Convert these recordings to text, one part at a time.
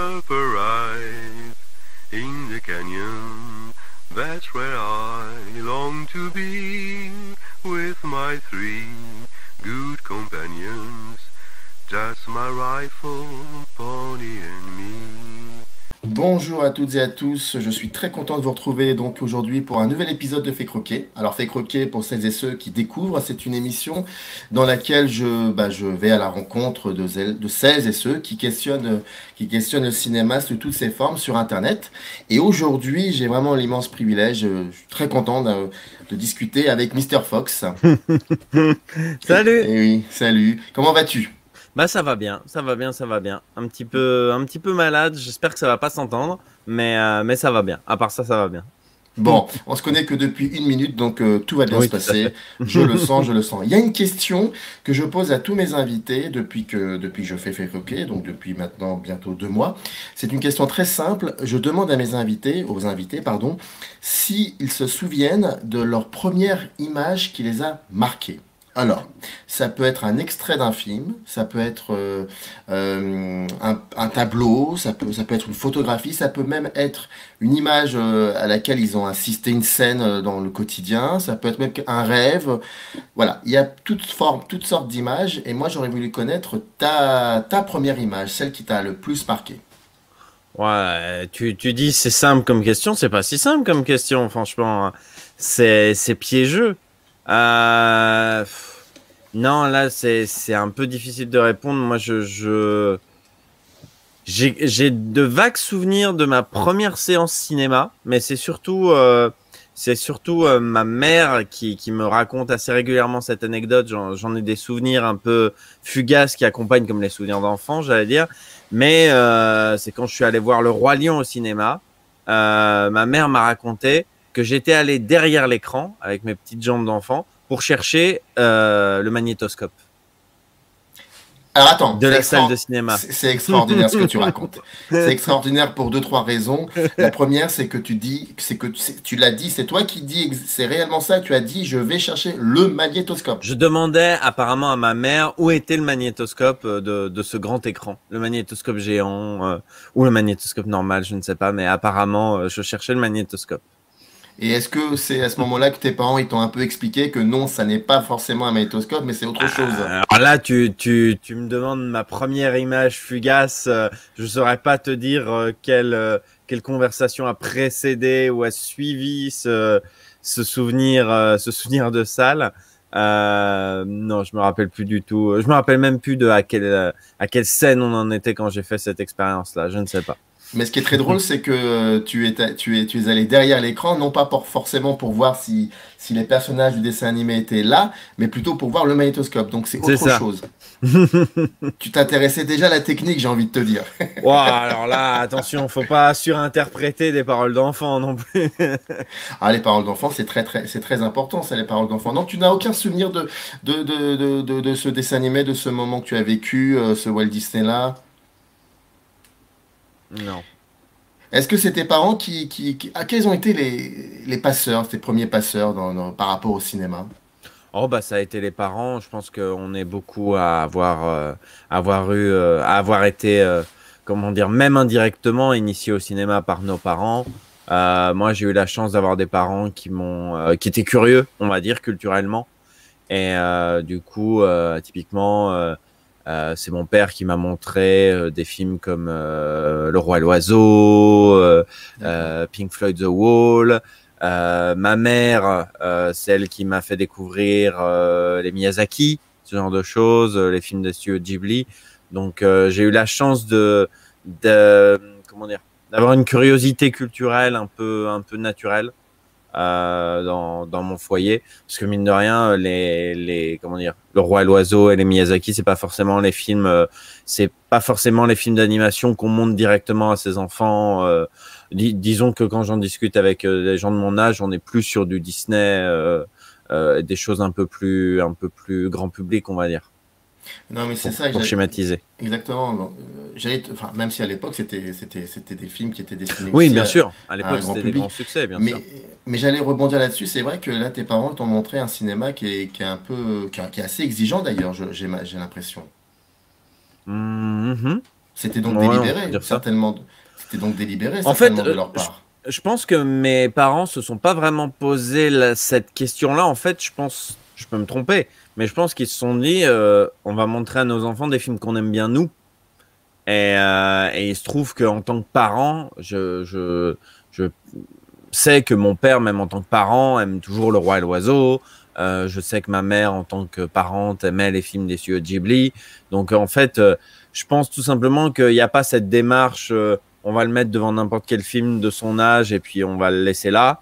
Up arrive in the canyon, that's where I long to be, with my three good companions, just my rifle, pony and me. Bonjour à toutes et à tous, je suis très content de vous retrouver donc aujourd'hui pour un nouvel épisode de Fait Croquer. Alors Fait Croquer, pour celles et ceux qui découvrent, c'est une émission dans laquelle je vais à la rencontre de celles et ceux qui questionnent le cinéma sous toutes ses formes sur Internet. Et aujourd'hui, j'ai vraiment l'immense privilège, je suis très content de discuter avec Mister Fox. Salut! Et oui, salut, comment vas-tu? Bah ça va bien, ça va bien, ça va bien. Un petit peu malade, j'espère que ça va pas s'entendre, mais ça va bien. À part ça, ça va bien. Bon, on se connaît que depuis une minute, donc tout va bien se Oui, tout à passer. fait. Je le sens, je le sens. Il y a une question que je pose à tous mes invités depuis que je fais Croquer, donc depuis maintenant bientôt 2 mois. C'est une question très simple. Je demande à aux invités, pardon, s'ils se souviennent de leur première image qui les a marqués. Alors, ça peut être un extrait d'un film, ça peut être un tableau, ça peut être une photographie, ça peut même être une image à laquelle ils ont assisté, une scène dans le quotidien, ça peut être même un rêve. Voilà, il y a toutes formes, toutes sortes d'images, et moi j'aurais voulu connaître ta première image, celle qui t'a le plus marqué. Ouais, tu dis c'est simple comme question, c'est pas si simple comme question, franchement. C'est piégeux. Non, là c'est un peu difficile de répondre. Moi, j'ai de vagues souvenirs de ma première séance cinéma, mais c'est surtout ma mère qui me raconte assez régulièrement cette anecdote. J'en ai des souvenirs un peu fugaces qui accompagnent comme les souvenirs d'enfant, j'allais dire. Mais c'est quand je suis allé voir Le Roi Lion au cinéma. Ma mère m'a raconté que j'étais allé derrière l'écran avec mes petites jambes d'enfant pour chercher le magnétoscope Alors attends, de la salle de cinéma. c'est extraordinaire ce que tu racontes. C'est extraordinaire pour deux, trois raisons. La première, c'est que tu dis, tu l'as dit, c'est toi qui dis, c'est réellement ça. Tu as dit, je vais chercher le magnétoscope. Je demandais apparemment à ma mère où était le magnétoscope de ce grand écran. Le magnétoscope géant ou le magnétoscope normal, je ne sais pas, mais apparemment, je cherchais le magnétoscope. Et est-ce que c'est à ce moment-là que tes parents ils t'ont un peu expliqué que non, ça n'est pas forcément un magnétoscope, mais c'est autre chose? Alors là, tu me demandes ma première image fugace. Je saurais pas te dire quelle conversation a précédé ou a suivi ce souvenir de salle. Non, je me rappelle plus du tout. Je me rappelle même plus de à quelle scène on en était quand j'ai fait cette expérience-là. Je ne sais pas. Mais ce qui est très drôle, c'est que tu es allé derrière l'écran, non pas forcément pour voir si les personnages du dessin animé étaient là, mais plutôt pour voir le magnétoscope. Donc c'est C'est autre ça. chose. Tu t'intéressais déjà à la technique, j'ai envie de te dire. Wow, alors là, attention, faut pas surinterpréter des paroles d'enfant non plus. Ah, les paroles d'enfant, c'est très important, ça, les paroles d'enfant. Donc tu n'as aucun souvenir de ce dessin animé, de ce moment que tu as vécu, ce Walt Disney-là? Non. Est-ce que c'est tes parents quels ont été les passeurs, tes premiers passeurs par rapport au cinéma? Oh bah ça a été les parents. Je pense qu'on est beaucoup à avoir été, comment dire, même indirectement initié au cinéma par nos parents. Moi, j'ai eu la chance d'avoir des parents qui étaient curieux, on va dire, culturellement. Et du coup, typiquement, c'est mon père qui m'a montré des films comme Le Roi et l'Oiseau, D'accord. Pink Floyd The Wall. Ma mère, c'est elle qui m'a fait découvrir les Miyazaki, ce genre de choses, les films de studio Ghibli. Donc, j'ai eu la chance comment dire, d'avoir une curiosité culturelle un peu naturelle dans mon foyer, parce que mine de rien, comment dire, Le Roi et l'Oiseau et les Miyazaki, c'est pas forcément les films d'animation qu'on montre directement à ses enfants. Disons que quand j'en discute avec des gens de mon âge, on est plus sur du Disney, des choses un peu plus grand public, on va dire, Non, mais c'est pour, ça, pour schématiser. exactement. Bon, enfin, même si à l'époque, c'était des films qui étaient destinés Oui, aussi bien sûr. À à un l'époque, grand c'était des grands public. succès, bien sûr. Mais, mais j'allais rebondir là-dessus. C'est vrai que là, tes parents t'ont montré un cinéma qui est un peu, qui est assez exigeant d'ailleurs, j'ai l'impression. Mhm. C'était donc Ouais, on peut délibéré, dire ça. certainement. C'était donc délibéré, En fait, certainement, de leur je, part. je pense que mes parents se sont pas vraiment posé cette question-là. En fait, je pense, je peux me tromper, mais je pense qu'ils se sont dit, on va montrer à nos enfants des films qu'on aime bien nous. Et il se trouve qu'en tant que parent, je sais que mon père, même en tant que parent, aime toujours Le Roi et l'Oiseau. Je sais que ma mère, en tant que parente, aimait les films des studios Ghibli. Donc, en fait, je pense tout simplement qu'il n'y a pas cette démarche, on va le mettre devant n'importe quel film de son âge et puis on va le laisser là.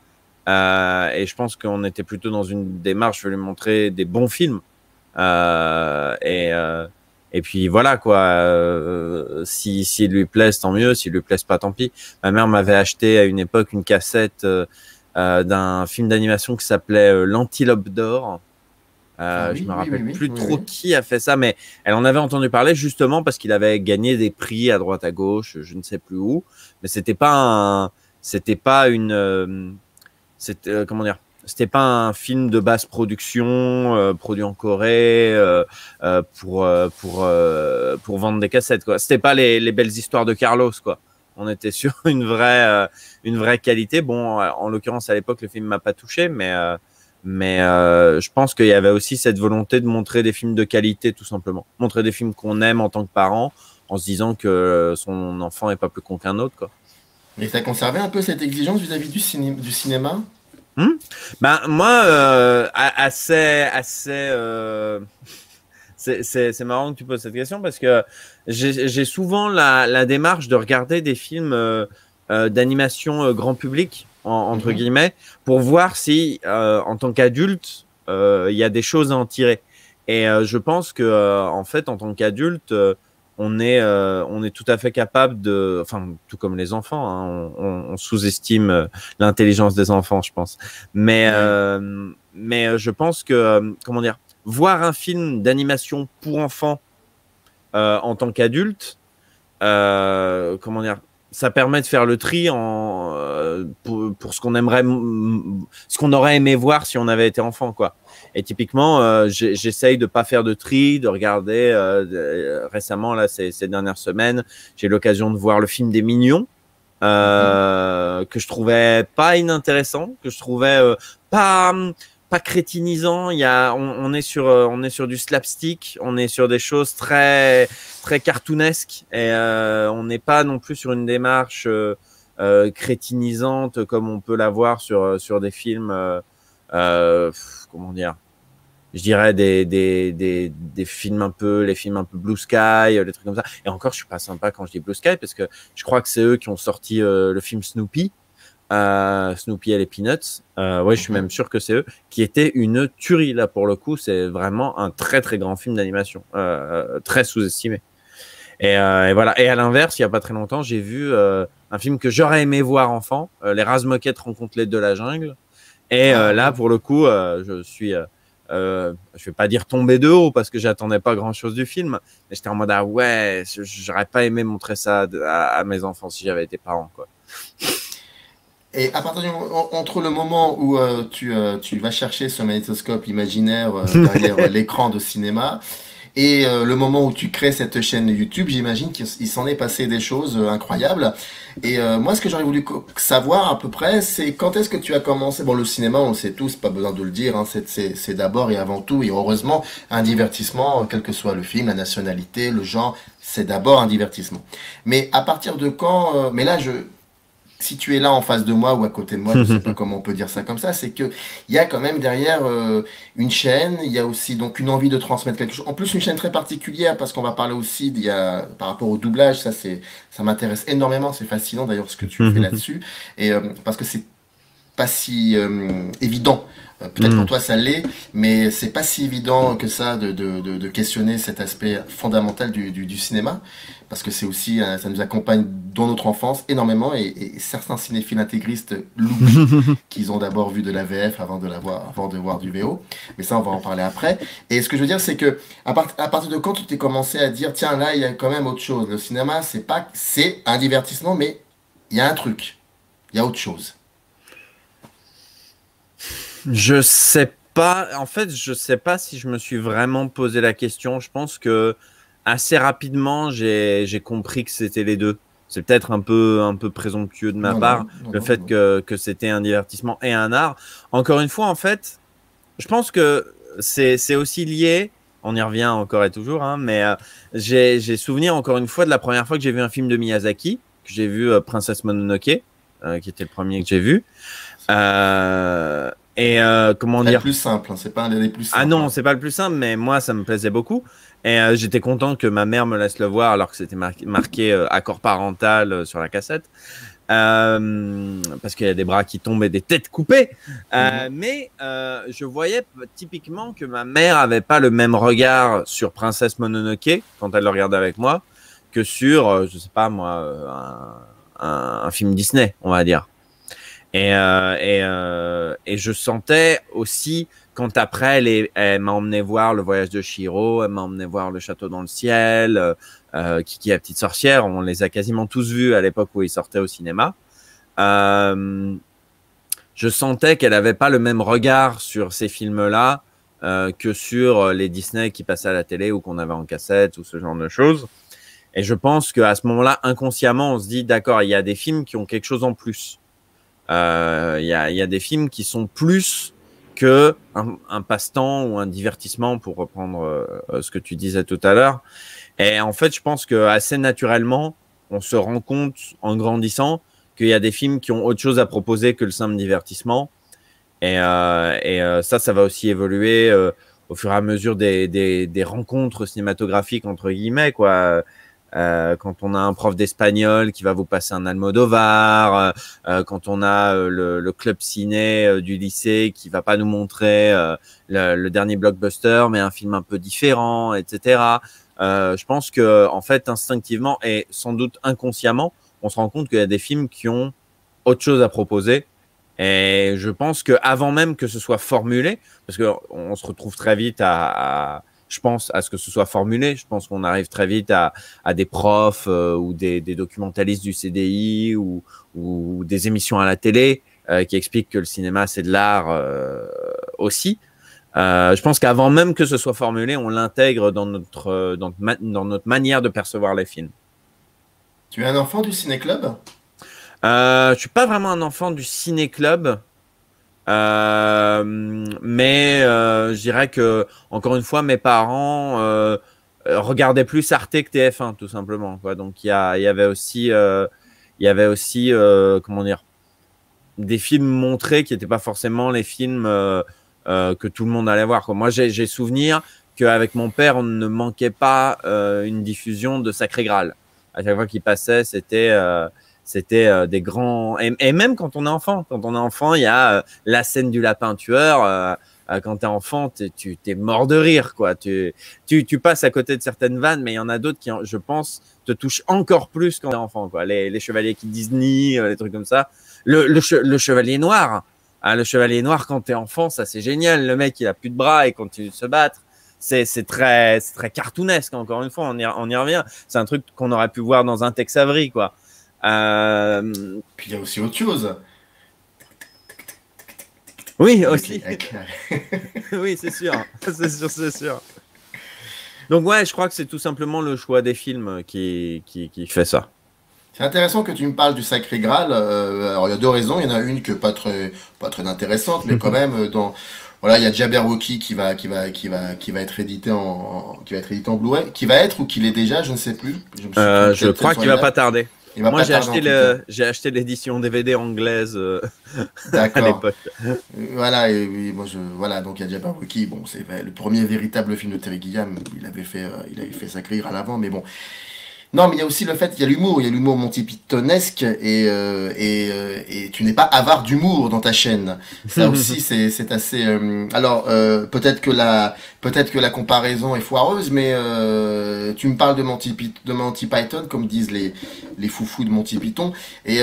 Et je pense qu'on était plutôt dans une démarche, je vais lui montrer des bons films. Euh, et, euh, et puis voilà quoi. S'il lui plaise, tant mieux. S'il lui plaise pas, tant pis. Ma mère m'avait acheté à une époque une cassette d'un film d'animation qui s'appelait L'Antilope d'or. Ah Je oui, me oui, oui, rappelle oui, plus oui, trop oui. qui a fait ça, mais elle en avait entendu parler justement parce qu'il avait gagné des prix à droite à gauche, je ne sais plus où. Mais c'était pas une, comment dire, c'était pas un film de basse production produit en Corée pour vendre des cassettes quoi. C'était pas les belles histoires de Carlos quoi. On était sur une vraie qualité. Bon, en l'occurrence à l'époque le film m'a pas touché, mais je pense qu'il y avait aussi cette volonté de montrer des films de qualité tout simplement, montrer des films qu'on aime en tant que parent, en se disant que son enfant est pas plus con qu'un autre quoi. Et tu as conservé un peu cette exigence vis-à-vis du cinéma? Hmm. Ben moi, c'est marrant que tu poses cette question parce que j'ai souvent la démarche de regarder des films d'animation grand public entre Mhm. guillemets pour voir si en tant qu'adulte il y a des choses à en tirer. Et je pense que en fait en tant qu'adulte on est tout à fait capable de, enfin tout comme les enfants, hein, on sous-estime l'intelligence des enfants, je pense. Oui. Mais je pense que, comment dire, voir un film d'animation pour enfants en tant qu'adulte, comment dire, ça permet de faire le tri pour ce qu'on aimerait, ce qu'on aurait aimé voir si on avait été enfant, quoi. Et typiquement, j'essaye de pas faire de tri, de regarder. Récemment, là, ces dernières semaines, j'ai eu l'occasion de voir le film des Mignons Mhm. que je trouvais pas inintéressant, que je trouvais pas pas crétinisant. On est sur du slapstick, on est sur des choses très cartoonesques et on n'est pas non plus sur une démarche crétinisante comme on peut l'avoir sur des films. Comment dire? Je dirais des films un peu, les films un peu Blue Sky, les trucs comme ça. Et encore, je suis pas sympa quand je dis Blue Sky parce que je crois que c'est eux qui ont sorti le film Snoopy, Snoopy et les Peanuts. Ouais, je suis même Mhm. sûr que c'est eux, qui était une tuerie là pour le coup. C'est vraiment un très très grand film d'animation, très sous-estimé. Et voilà. Et à l'inverse, il y a pas très longtemps, j'ai vu un film que j'aurais aimé voir enfant, Les Razmoquettes rencontrent les de la jungle. Et Ah là, oui. pour le coup, je vais pas dire tomber de haut parce que j'attendais pas grand chose du film, mais j'étais en mode ah ouais, j'aurais pas aimé montrer ça à mes enfants si j'avais été parent quoi. Et à partir entre le moment où tu vas chercher ce magnétoscope imaginaire derrière l'écran de cinéma et le moment où tu crées cette chaîne YouTube, j'imagine qu'il s'en est passé des choses incroyables. Et moi, ce que j'aurais voulu savoir à peu près, c'est quand est-ce que tu as commencé. Bon, le cinéma, on le sait tous, pas besoin de le dire, hein, c'est d'abord et avant tout, et heureusement, un divertissement, quel que soit le film, la nationalité, le genre, c'est d'abord un divertissement. Mais à partir de quand, mais là, si tu es là en face de moi ou à côté de moi, je sais pas comment on peut dire ça comme ça, c'est que il y a quand même derrière une chaîne, il y a aussi donc une envie de transmettre quelque chose. En plus, une chaîne très particulière parce qu'on va parler aussi par rapport au doublage, ça m'intéresse énormément, c'est fascinant d'ailleurs ce que tu fais là-dessus et parce que c'est pas si évident. Peut-être pour Hmm. toi ça l'est, mais c'est pas si évident que ça de questionner cet aspect fondamental du cinéma, parce que c'est aussi, ça nous accompagne dans notre enfance énormément, et certains cinéphiles intégristes l'oublient, qu'ils ont d'abord vu de la VF avant de voir du VO, mais ça on va en parler après. Et ce que je veux dire c'est que à partir de quand tu t'es commencé à dire tiens là il y a quand même autre chose, le cinéma c'est un divertissement, mais il y a un truc, il y a autre chose. Je sais pas. En fait, je sais pas si je me suis vraiment posé la question. Je pense que assez rapidement, j'ai compris que c'était les deux. C'est peut-être un peu présomptueux de ma part, le fait que c'était un divertissement et un art. Encore une fois, en fait, je pense que c'est aussi lié, on y revient encore et toujours, hein, mais j'ai souvenir encore une fois de la première fois que j'ai vu un film de Miyazaki, que j'ai vu Princesse Mononoke, qui était le premier que j'ai vu. Comment dire, le plus simple, hein, c'est pas un des plus simples. Ah non, c'est pas le plus simple, mais moi ça me plaisait beaucoup. Et j'étais content que ma mère me laisse le voir alors que c'était marqué accord parental sur la cassette. Parce qu'il y a des bras qui tombent et des têtes coupées. Mais je voyais typiquement que ma mère avait pas le même regard sur Princesse Mononoke quand elle le regardait avec moi que sur, je sais pas moi, un film Disney, on va dire. Et je sentais aussi quand après elle m'a emmené voir Le Voyage de Chihiro, elle m'a emmené voir Le Château dans le ciel, Kiki la petite sorcière, on les a quasiment tous vus à l'époque où ils sortaient au cinéma. Je sentais qu'elle avait pas le même regard sur ces films-là que sur les Disney qui passaient à la télé ou qu'on avait en cassette ou ce genre de choses. Et je pense qu'à ce moment-là, inconsciemment, on se dit d'accord, il y a des films qui ont quelque chose en plus. Il y a des films qui sont plus que un passe-temps ou un divertissement, pour reprendre ce que tu disais tout à l'heure. Et en fait, je pense que assez naturellement, on se rend compte en grandissant qu'il y a des films qui ont autre chose à proposer que le simple divertissement. Et ça va aussi évoluer au fur et à mesure des rencontres cinématographiques entre guillemets, quoi. Quand on a un prof d'espagnol qui va vous passer un Almodovar, quand on a le club ciné du lycée qui va pas nous montrer le dernier blockbuster, mais un film un peu différent, etc. Je pense que en fait, instinctivement et sans doute inconsciemment, on se rend compte qu'il y a des films qui ont autre chose à proposer. Et je pense que avant même que ce soit formulé, parce que on se retrouve très vite je pense à ce que ce soit formulé. Je pense qu'on arrive très vite à des profs ou des documentalistes du CDI ou des émissions à la télé qui expliquent que le cinéma, c'est de l'art aussi. Je pense qu'avant même que ce soit formulé, on l'intègre dans notre manière de percevoir les films. Tu es un enfant du ciné-club ? Je suis pas vraiment un enfant du ciné-club. Mais je dirais que encore une fois mes parents regardaient plus Arte que TF1 tout simplement, quoi. Donc il y avait aussi comment dire, des films montrés qui n'étaient pas forcément les films que tout le monde allait voir, quoi. Moi j'ai souvenir qu'avec mon père on ne manquait pas une diffusion de Sacré Graal. À chaque fois qu'il passait, c'était des grands, et même quand on est enfant, il y a la scène du lapin tueur. Quand t'es enfant, t'es mort de rire, quoi. Tu passes à côté de certaines vannes, mais il y en a d'autres qui, je pense, te touchent encore plus quand t'es enfant, quoi. Les chevaliers qui Disney, les trucs comme ça. Le chevalier noir, hein, le chevalier noir quand t'es enfant, ça c'est génial. Le mec il a plus de bras et continue de se battre. C'est très cartoonesque. Encore une fois, on y revient. C'est un truc qu'on aurait pu voir dans un Tex Avery, quoi. Puis il y a aussi autre chose. Oui, aussi. Oui, c'est sûr. C'est sûr. Donc ouais, je crois que c'est tout simplement le choix des films qui fait ça. C'est intéressant que tu me parles du Sacré Graal. Alors il y a deux raisons. Il y en a une que pas très intéressante, mais quand même voilà, il y a Jabberwocky qui va être édité en Blu-ray, qui va être ou qui l'est déjà, je ne sais plus. Je crois qu'il va pas tarder. Moi, j'ai acheté l'édition DVD anglaise à l'époque. Voilà, voilà, donc il y a Jabberwocky. Bon, c'est le premier véritable film de Terry Gilliam. Il avait fait Sacré Graal avant, mais bon. Non, mais il y a aussi le fait, il y a l'humour Monty Pythonesque, et tu n'es pas avare d'humour dans ta chaîne. Ça aussi, c'est assez. Alors, peut-être que la comparaison est foireuse, mais tu me parles de Monty Python, comme disent les foufous de Monty Python, et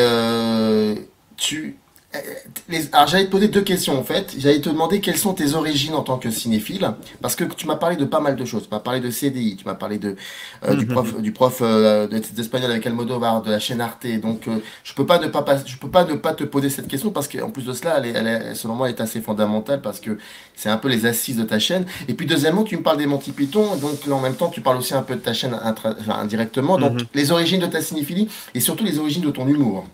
Alors, j'allais te poser deux questions en fait. J'allais te demander quelles sont tes origines en tant que cinéphile, parce que tu m'as parlé de pas mal de choses. Tu m'as parlé de CDI, tu m'as parlé de du prof d'espagnol avec Almodovar, de la chaîne Arte. Donc, je peux pas ne pas te poser cette question parce qu'en plus de cela, selon moi, elle est assez fondamentale parce que c'est un peu les assises de ta chaîne. Et puis deuxièmement, tu me parles des Monty Python, donc là, en même temps, tu parles aussi un peu de ta chaîne enfin, indirectement. Donc, les origines de ta cinéphilie et surtout les origines de ton humour.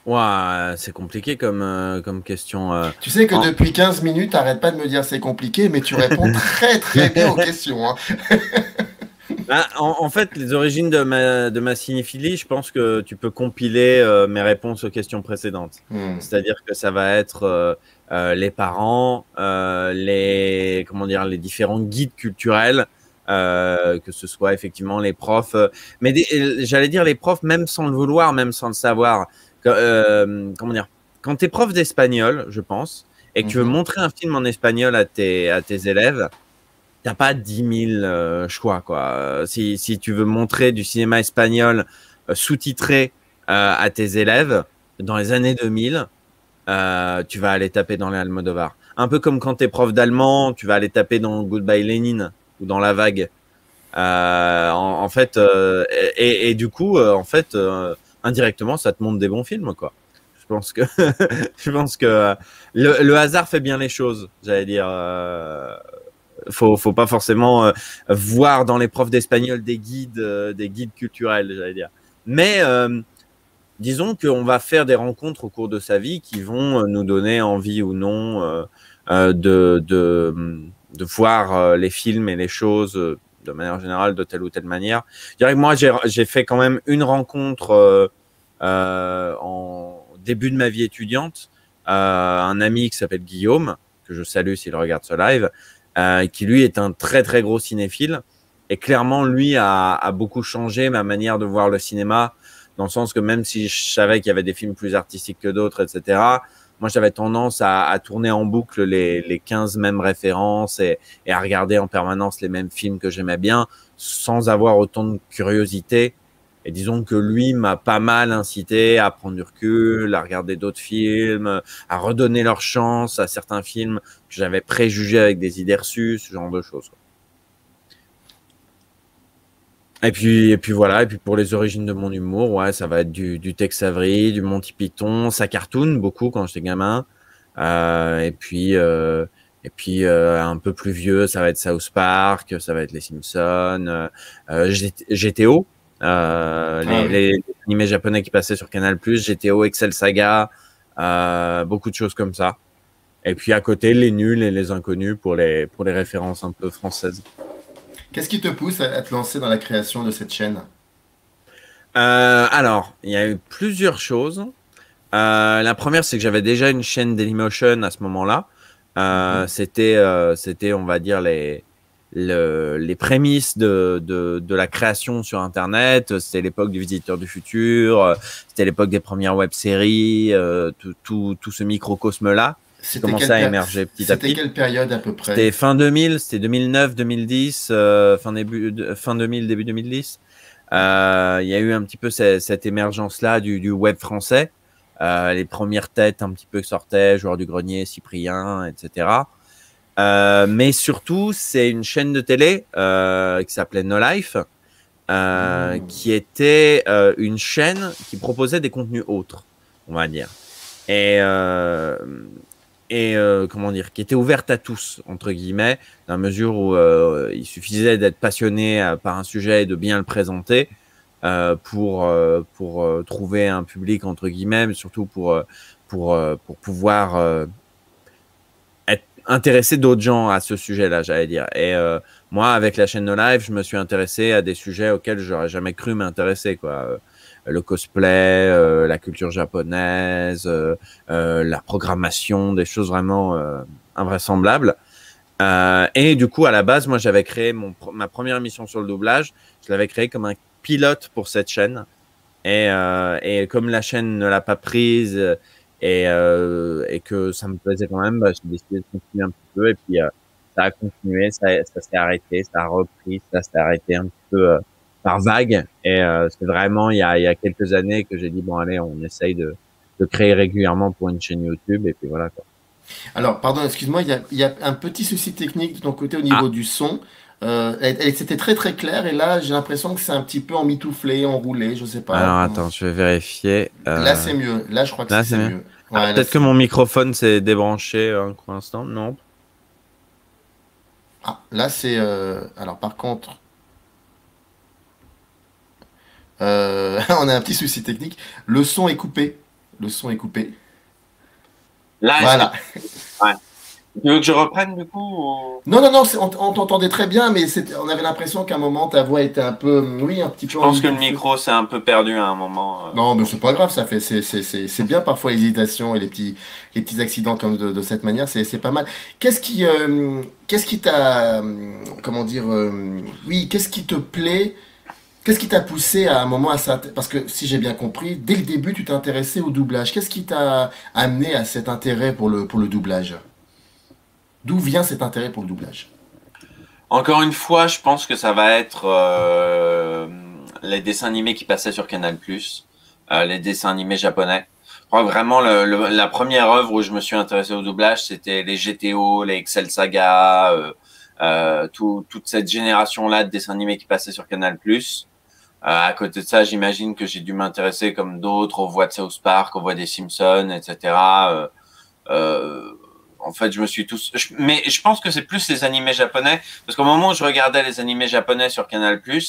Ouah, c'est compliqué comme question. Tu sais que En, depuis 15 minutes, t'arrêtes pas de me dire c'est compliqué, mais tu réponds très très bien aux questions, hein. en fait, les origines de ma cinéphilie, je pense que tu peux compiler mes réponses aux questions précédentes. Hmm. C'est-à-dire que ça va être les parents, comment dire, les différents guides culturels, que ce soit effectivement les profs, mais j'allais dire les profs même sans le vouloir, même sans le savoir. Comment dire, quand tu es prof d'espagnol, je pense, et que tu veux Mhm. montrer un film en espagnol à tes élèves, t'as pas 10 000 choix, quoi. Si tu veux montrer du cinéma espagnol sous-titré à tes élèves dans les années 2000, tu vas aller taper dans les Almodovar. Un peu comme quand t'es prof d'allemand, tu vas aller taper dans Goodbye Lénine ou dans La Vague. En fait, et du coup, en fait, indirectement, ça te montre des bons films, quoi. Je pense que, je pense que le hasard fait bien les choses, j'allais dire. Faut pas forcément voir dans les profs d'espagnol des guides culturels, j'allais dire. Mais disons qu'on va faire des rencontres au cours de sa vie qui vont nous donner envie ou non de voir les films et les choses de manière générale de telle ou telle manière. Je dirais que moi, j'ai fait quand même une rencontre en début de ma vie étudiante, un ami qui s'appelle Guillaume, que je salue s'il regarde ce live, qui lui est un très très gros cinéphile. Et clairement, lui a beaucoup changé ma manière de voir le cinéma, dans le sens que même si je savais qu'il y avait des films plus artistiques que d'autres, etc., moi j'avais tendance à tourner en boucle les 15 mêmes références et à regarder en permanence les mêmes films que j'aimais bien, sans avoir autant de curiosité. Et disons que lui m'a pas mal incité à prendre du recul, à regarder d'autres films, à redonner leur chance à certains films que j'avais préjugés avec des idées reçues, ce genre de choses. Et puis voilà. Et puis pour les origines de mon humour, ouais, ça va être du Tex Avery, du Monty Python, ça cartoon beaucoup quand j'étais gamin. Et puis un peu plus vieux, ça va être South Park, ça va être les Simpsons, GTO, Ah oui. les animés japonais qui passaient sur Canal+, GTO, Excel Saga, beaucoup de choses comme ça. Et puis à côté, les nuls et les inconnus pour les références un peu françaises. Qu'est-ce qui te pousse à te lancer dans la création de cette chaîne? Alors, il y a eu plusieurs choses. La première, c'est que j'avais déjà une chaîne Dailymotion à ce moment-là. Mhm. C'était, on va dire, les prémices de la création sur Internet. C'était l'époque du Visiteur du Futur. C'était l'époque des premières web-séries. Tout ce microcosme-là qui C'était commençait quelle à per- émerger petit à C'était petit. quelle période à peu C'était près? fin 2000, c'était 2009, 2010, fin 2000, début 2010. Il y a eu un petit peu cette émergence-là du web français. Les premières têtes un petit peu qui sortaient, Joueur du Grenier, Cyprien, etc. Mais surtout, c'est une chaîne de télé qui s'appelait No Life, Hmm. qui était une chaîne qui proposait des contenus autres, on va dire. Et, comment dire, qui était ouverte à tous, entre guillemets, dans la mesure où il suffisait d'être passionné par un sujet et de bien le présenter pour trouver un public, entre guillemets, mais surtout pour pouvoir intéresser d'autres gens à ce sujet-là, j'allais dire. Et moi, avec la chaîne No Live, je me suis intéressé à des sujets auxquels j'aurais jamais cru m'intéresser, quoi. Le cosplay, la culture japonaise, la programmation, des choses vraiment invraisemblables. Et du coup, à la base, moi, j'avais créé ma première émission sur le doublage. Je l'avais créé comme un pilote pour cette chaîne. Et comme la chaîne ne l'a pas prise et que ça me plaisait quand même, bah, j'ai décidé de continuer un petit peu. Et puis, ça a continué, ça s'est arrêté, ça a repris, ça s'est arrêté un petit peu par vague. Et c'est vraiment il y a quelques années que j'ai dit, bon, allez, on essaye je crée régulièrement pour une chaîne YouTube et puis voilà quoi. Alors, pardon, excuse-moi, il y a un petit souci technique de ton côté au niveau Ah, du son. C'était très très clair et là, j'ai l'impression que c'est un petit peu emmitouflé, enroulé, je sais pas alors comment. attends, je vais vérifier. Là, c'est mieux. Là, je crois que Là, c'est c'est mieux. mieux. Ah, Ouais, là, peut-être que mon microphone s'est débranché pour l'instant. Non. ah, là, c'est. Alors, par contre, on a un petit souci technique. Le son est coupé. Le son est coupé. Là, est-ce que Voilà. ouais. Tu veux que je reprenne du coup ou... Non, non, non, on t'entendait très bien, mais on avait l'impression qu'à un moment, ta voix était un peu, oui, un petit Je peu pense que le emmitouflée. micro s'est un peu perdu à un moment. Non, mais c'est pas grave, ça fait, c'est bien parfois l'hésitation et les petits accidents comme de cette manière, c'est pas mal. Qu'est-ce qui t'a, comment dire, oui, qu'est-ce qui te plaît, qu'est-ce qui t'a poussé à un moment à ça? Parce que si j'ai bien compris, dès le début, tu t'es intéressé au doublage. Qu'est-ce qui t'a amené à cet intérêt pour le doublage? D'où vient cet intérêt pour le doublage? Encore une fois, je pense que ça va être les dessins animés qui passaient sur Canal+, les dessins animés japonais. Je crois que vraiment la première œuvre où je me suis intéressé au doublage, c'était les GTO, les Excel Saga, toute cette génération-là de dessins animés qui passaient sur Canal+. À côté de ça, j'imagine que j'ai dû m'intéresser comme d'autres aux voix de South Park, aux voix des Simpsons, etc. En fait, je me suis mais je pense que c'est plus les animés japonais, parce qu'au moment où je regardais les animés japonais sur Canal+, il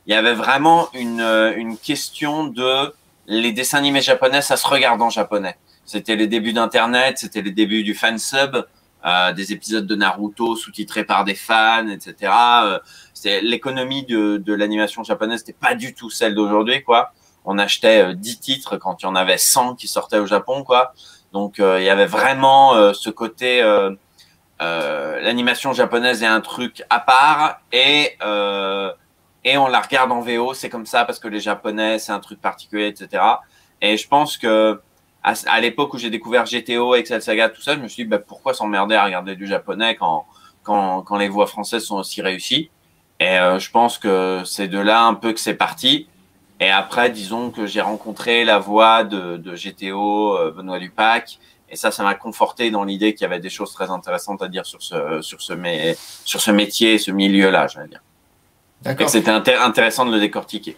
y avait vraiment une question de les dessins animés japonais, ça se regarde en japonais. C'était les débuts d'Internet, c'était les débuts du fansub, des épisodes de Naruto sous-titrés par des fans, etc. L'économie de l'animation japonaise n'était pas du tout celle d'aujourd'hui, quoi. On achetait 10 titres quand il y en avait 100 qui sortaient au Japon, quoi. Donc, il y avait vraiment ce côté, l'animation japonaise est un truc à part et on la regarde en VO, c'est comme ça parce que les Japonais, c'est un truc particulier, etc. Et je pense que à l'époque où j'ai découvert GTO, Excel Saga, tout ça, je me suis dit, bah, pourquoi s'emmerder à regarder du japonais quand les voix françaises sont aussi réussies. Et je pense que c'est de là un peu que c'est parti. Et après, disons que j'ai rencontré la voix de GTO, Benoît Dupac, et ça m'a conforté dans l'idée qu'il y avait des choses très intéressantes à dire sur ce métier, ce milieu-là, je vais dire. Et que D'accord. c'était intéressant de le décortiquer.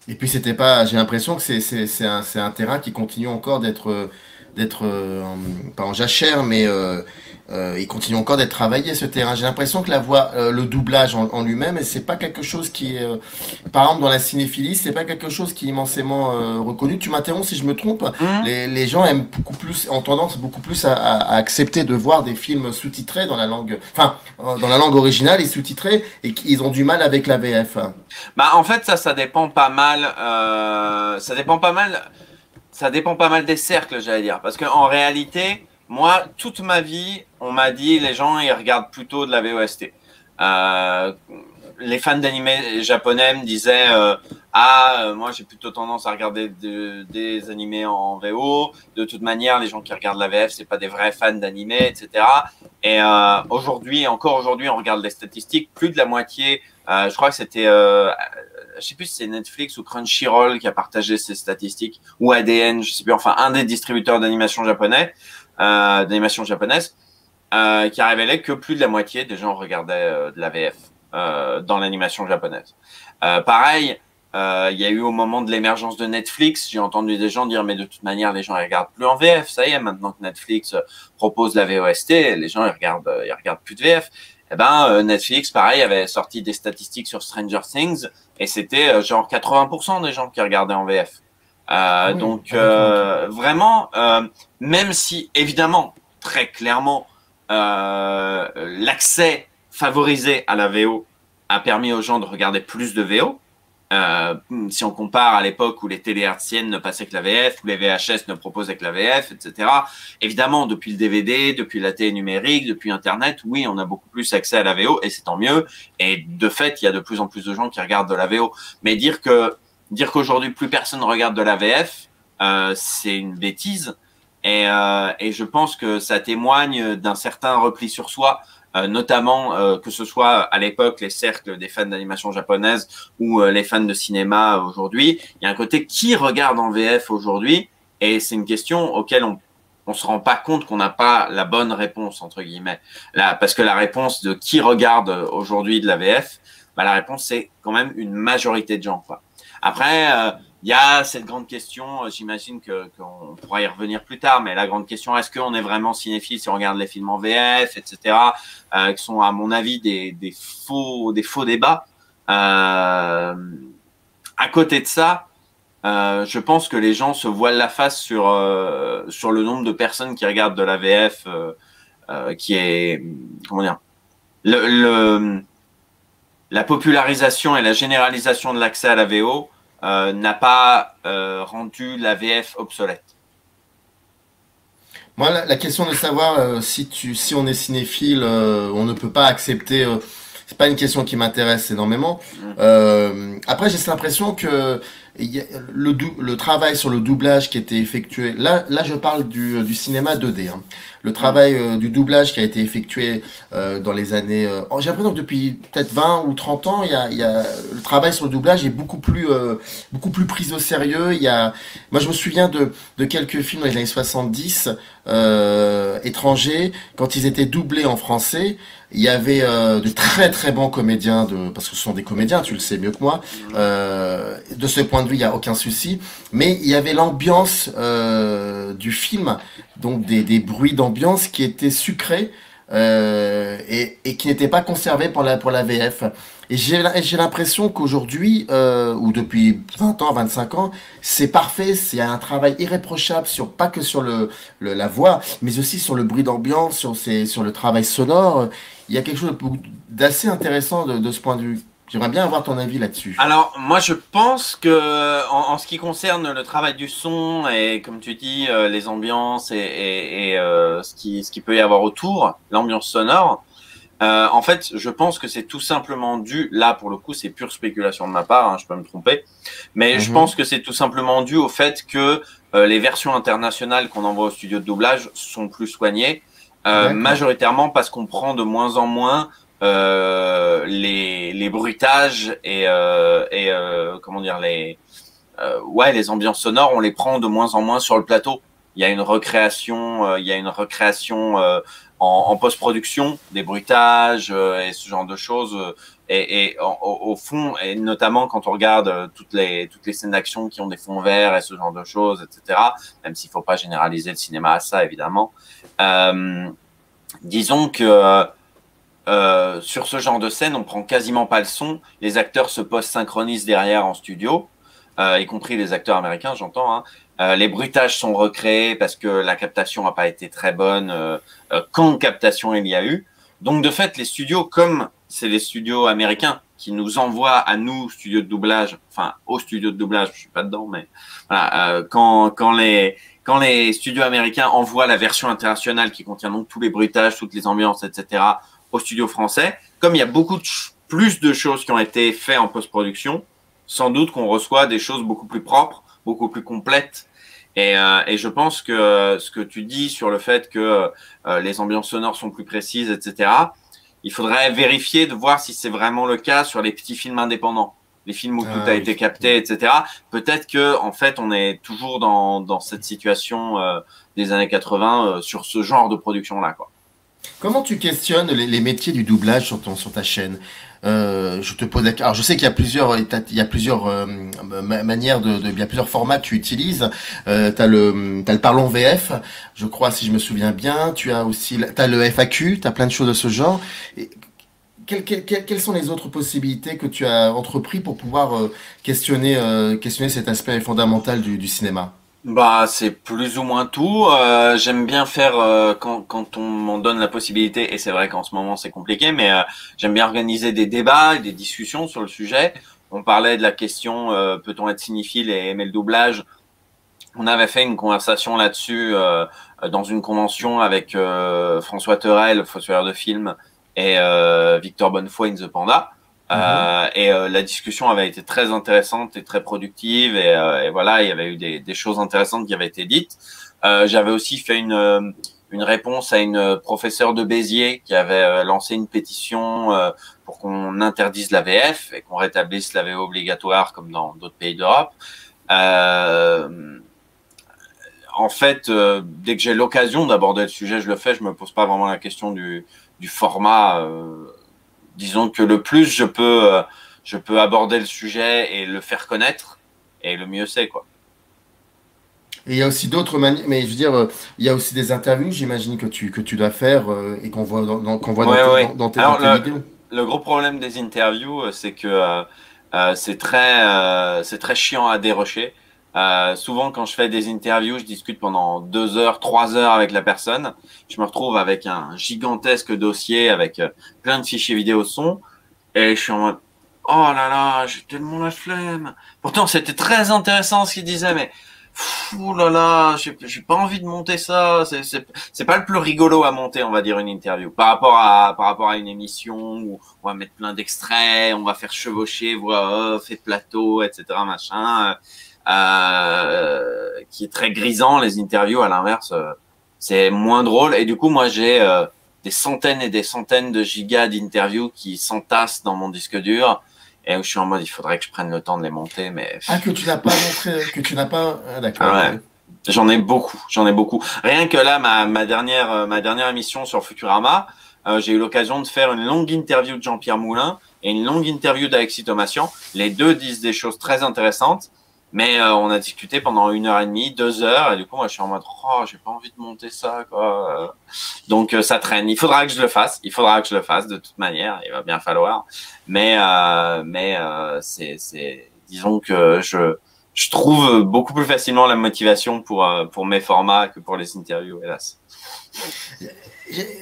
Et puis c'était pas, j'ai l'impression que c'est un terrain qui continue encore d'être pas en jachère, mais il continue encore d'être travaillé ce terrain. J'ai l'impression que la voix, le doublage en lui-même, et c'est pas quelque chose qui est, par exemple dans la cinéphilie, c'est pas quelque chose qui est immensément reconnu. Tu m'interromps si je me trompe. Les gens aiment beaucoup plus, ont tendance beaucoup plus à accepter de voir des films sous-titrés dans la langue, enfin dans la langue originale et sous-titrés, et qu'ils ont du mal avec la VF. Bah, en fait, ça dépend pas mal. Ça dépend pas mal des cercles, j'allais dire. Parce qu'en réalité, moi, toute ma vie, on m'a dit, les gens, ils regardent plutôt de la VOST. Euh, les fans d'animés japonais me disaient, moi, j'ai plutôt tendance à regarder des animés en VO. De toute manière, les gens qui regardent la VF, c'est pas des vrais fans d'animés, etc. Et encore aujourd'hui, on regarde les statistiques. Plus de la moitié, je crois que c'était je sais plus si c'est Netflix ou Crunchyroll qui a partagé ces statistiques, ou ADN, je sais plus, enfin un des distributeurs d'animation japonais, d'animation japonaise, qui a révélé que plus de la moitié des gens regardaient de la VF dans l'animation japonaise. Pareil, il y a eu au moment de l'émergence de Netflix, j'ai entendu des gens dire mais de toute manière les gens ils regardent plus en VF, ça y est, maintenant que Netflix propose la VOST, les gens ils regardent plus de VF. Eh ben Netflix pareil avait sorti des statistiques sur Stranger Things et c'était genre 80% des gens qui regardaient en VF. Ah oui, Donc ah, d'accord, ok. vraiment, même si évidemment très clairement l'accès favorisé à la VO a permis aux gens de regarder plus de VO. Si on compare à l'époque où les télé hertziennes ne passaient que la VF, où les VHS ne proposaient que la VF, etc. Évidemment, depuis le DVD, depuis la télé numérique, depuis Internet, oui, on a beaucoup plus accès à la VO et c'est tant mieux. Et de fait, il y a de plus en plus de gens qui regardent de la VO. Mais dire qu'aujourd'hui plus personne regarde de la VF, c'est une bêtise. Et je pense que ça témoigne d'un certain repli sur soi. Notamment que ce soit à l'époque les cercles des fans d'animation japonaise ou les fans de cinéma aujourd'hui, il y a un côté qui regarde en VF aujourd'hui Et c'est une question auquel on se rend pas compte qu'on n'a pas la bonne réponse, entre guillemets. Là, parce que la réponse de qui regarde aujourd'hui de la VF, bah, la réponse, c'est quand même une majorité de gens, quoi. Après, il y a cette grande question, j'imagine qu'on pourra y revenir plus tard, mais la grande question, est-ce qu'on est vraiment cinéphile si on regarde les films en VF, etc., qui sont, à mon avis, des faux débats. À côté de ça, je pense que les gens se voilent la face sur le nombre de personnes qui regardent de la VF, qui est, comment dire, la popularisation et la généralisation de l'accès à la VO n'a pas rendu la VF obsolète. Moi, la question de savoir si on est cinéphile, on ne peut pas accepter. C'est pas une question qui m'intéresse énormément. Après, j'ai cette impression que le travail sur le doublage qui a été effectué. Là, je parle du cinéma 2D. Hein. Le travail du doublage qui a été effectué dans les années. J'ai l'impression que depuis peut-être 20 ou 30 ans, le travail sur le doublage est beaucoup plus pris au sérieux. Moi, je me souviens de quelques films dans les années 70 étrangers quand ils étaient doublés en français. Il y avait de très très bons comédiens, parce que ce sont des comédiens, tu le sais mieux que moi. De ce point de vue, il n'y a aucun souci. Mais il y avait l'ambiance du film, donc des bruits d'ambiance qui étaient sucrés et qui n'étaient pas conservés pour la VF. Et j'ai l'impression qu'aujourd'hui, ou depuis 20 ans, 25 ans, c'est parfait, c'est un travail irréprochable pas que sur la voix, mais aussi sur le bruit d'ambiance, sur le travail sonore. Il y a quelque chose d'assez intéressant de ce point de vue. J'aimerais bien avoir ton avis là-dessus. Alors, moi, je pense que en ce qui concerne le travail du son et, comme tu dis, les ambiances et ce qui peut y avoir autour, l'ambiance sonore, en fait, je pense que c'est tout simplement dû, là, pour le coup, c'est pure spéculation de ma part, hein, je peux me tromper, mais je pense que c'est tout simplement dû au fait que les versions internationales qu'on envoie au studio de doublage sont plus soignées, majoritairement parce qu'on prend de moins en moins les bruitages et comment dire, les ambiances sonores, on les prend de moins en moins sur le plateau. Il y a une recréation, en post-production des bruitages et ce genre de choses. Au fond, et notamment quand on regarde toutes les scènes d'action qui ont des fonds verts et ce genre de choses, etc. Même s'il faut pas généraliser le cinéma à ça, évidemment. Disons que sur ce genre de scène, on prend quasiment pas le son. Les acteurs se post-synchronisent derrière en studio, y compris les acteurs américains, j'entends. Hein. Les bruitages sont recréés parce que la captation n'a pas été très bonne quand captation il y a eu. Donc, de fait, les studios, comme c'est les studios américains qui nous envoient à nous, studios de doublage, enfin, aux studios de doublage, je suis pas dedans, mais voilà, quand les studios américains envoient la version internationale qui contient donc tous les bruitages, toutes les ambiances, etc., aux studios français, comme il y a beaucoup plus de choses qui ont été faites en post-production, sans doute qu'on reçoit des choses beaucoup plus propres, beaucoup plus complètes. Et je pense que ce que tu dis sur le fait que les ambiances sonores sont plus précises, etc., il faudrait vérifier de voir si c'est vraiment le cas sur les petits films indépendants, les films où tout a été capté, etc. Peut-être que en fait, on est toujours dans cette situation des années 80 sur ce genre de production-là, quoi. Comment tu questionnes les métiers du doublage sur ta chaîne? Je te pose alors je sais qu'il y a plusieurs manières il y a plusieurs formats que tu utilises. T'as le parlons VF, je crois, si je me souviens bien. Tu as aussi t'as le FAQ, t'as plein de choses de ce genre. Et quelles sont les autres possibilités que tu as entrepris pour pouvoir questionner cet aspect fondamental du cinéma? Bah, c'est plus ou moins tout. J'aime bien faire quand on m'en donne la possibilité, et c'est vrai qu'en ce moment c'est compliqué, mais j'aime bien organiser des débats et des discussions sur le sujet. On parlait de la question peut-on être cinéphile et aimer le doublage? On avait fait une conversation là-dessus dans une convention avec François Terrel, fossoyeur de film, et Victor Bonnefoy in the Panda. La discussion avait été très intéressante et très productive et voilà, il y avait eu des choses intéressantes qui avaient été dites. J'avais aussi fait une réponse à une professeure de Béziers qui avait lancé une pétition pour qu'on interdise la VF et qu'on rétablisse la VO obligatoire comme dans d'autres pays d'Europe. en fait, dès que j'ai l'occasion d'aborder le sujet, je le fais. Je me pose pas vraiment la question du format. Disons que le plus je peux aborder le sujet et le faire connaître, et le mieux c'est, quoi. Et il y a aussi d'autres manières, mais je veux dire, il y a aussi des interviews, j'imagine que tu dois faire et qu'on voit qu'on voit Ouais, ouais. dans Alors, tes vidéos. le gros problème des interviews, c'est que c'est très chiant à dérocher. Souvent, quand je fais des interviews, je discute pendant 2 heures, 3 heures avec la personne. Je me retrouve avec un gigantesque dossier avec plein de fichiers vidéo son. Et je suis en mode, oh là là, j'ai tellement la flemme. Pourtant, c'était très intéressant ce qu'il disait, mais ouh là là, j'ai pas envie de monter ça. C'est pas le plus rigolo à monter, on va dire, une interview. Par rapport à une émission où on va mettre plein d'extraits, on va faire chevaucher voix off et plateau, etc., machin, qui est très grisant. Les interviews, à l'inverse, c'est moins drôle. Et du coup, moi, j'ai des centaines et des centaines de gigas d'interviews qui s'entassent dans mon disque dur. Et où je suis en mode, il faudrait que je prenne le temps de les monter, mais... Ah, que tu n'as pas montré, que tu n'as pas... Ah, d'accord. Ah ouais. Ok. J'en ai beaucoup, j'en ai beaucoup. Rien que là, ma dernière émission sur Futurama, j'ai eu l'occasion de faire une longue interview de Jean-Pierre Moulin et une longue interview d'Alexis Thomasian. Les deux disent des choses très intéressantes, mais on a discuté pendant 1 heure et demie, 2 heures, et du coup, moi, je suis en mode, oh, j'ai pas envie de monter ça, quoi. Donc, ça traîne. Il faudra que je le fasse. Il faudra que je le fasse de toute manière. Il va bien falloir. Mais disons que je trouve beaucoup plus facilement la motivation pour mes formats que pour les interviews, hélas.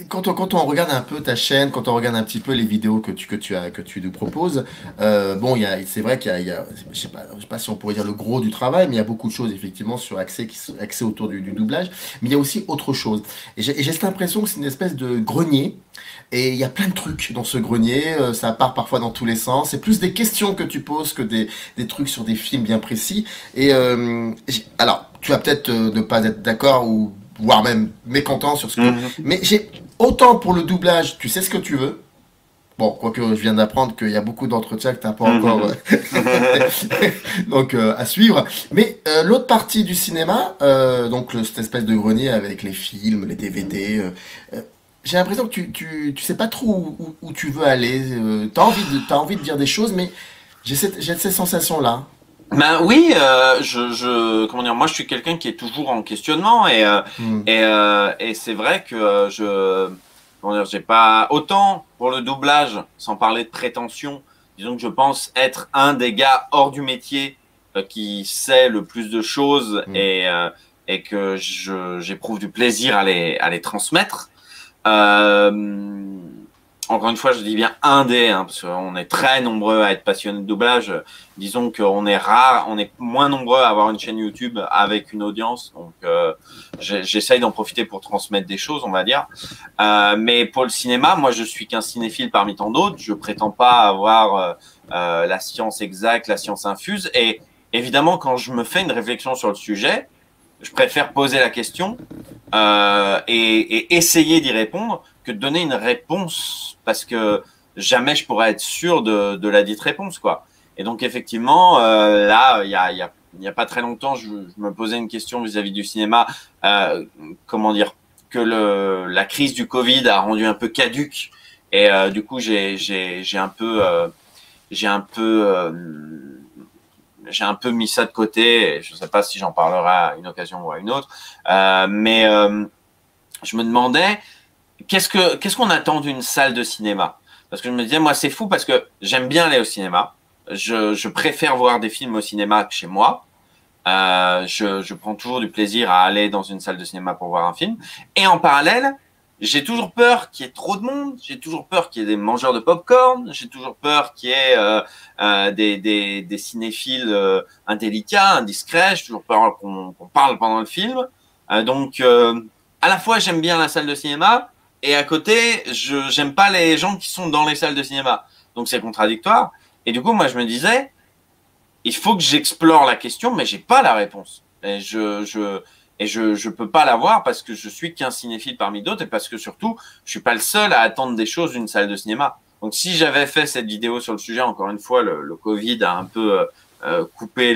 Quand on regarde un peu ta chaîne, quand on regarde un petit peu les vidéos que tu nous proposes, bon, c'est vrai qu'il y a, je sais pas si on pourrait dire le gros du travail, mais il y a beaucoup de choses effectivement sur axé autour du doublage, mais il y a aussi autre chose. Et j'ai cette impression que c'est une espèce de grenier, et il y a plein de trucs dans ce grenier, ça part parfois dans tous les sens. C'est plus des questions que tu poses que des trucs sur des films bien précis. Et alors, tu vas peut-être ne pas être d'accord ou voire même mécontent sur ce que... Mais j'ai autant pour le doublage, tu sais ce que tu veux. Bon, quoique je viens d'apprendre qu'il y a beaucoup d'entretiens que tu n'as pas encore donc à suivre. Mais l'autre partie du cinéma, donc cette espèce de grenier avec les films, les DVD, j'ai l'impression que tu sais pas trop où tu veux aller. T'as envie de dire des choses, mais j'ai cette sensation-là. Ben oui, comment dire, moi je suis quelqu'un qui est toujours en questionnement Hmm. et c'est vrai que comment dire, j'ai pas autant pour le doublage, sans parler de prétention, disons que je pense être un des gars hors du métier qui sait le plus de choses Hmm. et que j'éprouve du plaisir à les transmettre. Euh, Encore une fois, je dis bien un des, hein, parce qu'on est très nombreux à être passionnés de doublage. Disons qu'on est rare, on est moins nombreux à avoir une chaîne YouTube avec une audience. Donc, j'essaye d'en profiter pour transmettre des choses, on va dire. Mais pour le cinéma, moi, je suis qu'un cinéphile parmi tant d'autres. Je prétends pas avoir la science exacte, la science infuse. Et évidemment, quand je me fais une réflexion sur le sujet, je préfère poser la question et essayer d'y répondre que de donner une réponse parce que jamais je pourrais être sûr de la dite réponse, quoi. Et donc effectivement, là, il y a pas très longtemps, je me posais une question vis-à-vis du cinéma. Comment dire que la crise du Covid a rendu un peu caduque et du coup j'ai un peu j'ai un peu mis ça de côté. Je ne sais pas si j'en parlerai à une occasion ou à une autre, mais je me demandais qu'est-ce qu'on attend d'une salle de cinéma? Parce que je me disais, moi, c'est fou parce que j'aime bien aller au cinéma. Je préfère voir des films au cinéma que chez moi. Je prends toujours du plaisir à aller dans une salle de cinéma pour voir un film. Et en parallèle, j'ai toujours peur qu'il y ait trop de monde. J'ai toujours peur qu'il y ait des mangeurs de popcorn. J'ai toujours peur qu'il y ait des cinéphiles indélicats, indiscrets. J'ai toujours peur qu'on parle pendant le film. Donc, à la fois, j'aime bien la salle de cinéma. Et à côté, j'aime pas les gens qui sont dans les salles de cinéma. Donc c'est contradictoire. Et du coup, moi, je me disais, il faut que j'explore la question, mais j'ai pas la réponse. Et je peux pas l'avoir parce que je suis qu'un cinéphile parmi d'autres et parce que surtout, je suis pas le seul à attendre des choses d'une salle de cinéma. Donc si j'avais fait cette vidéo sur le sujet, encore une fois, le Covid a un peu coupé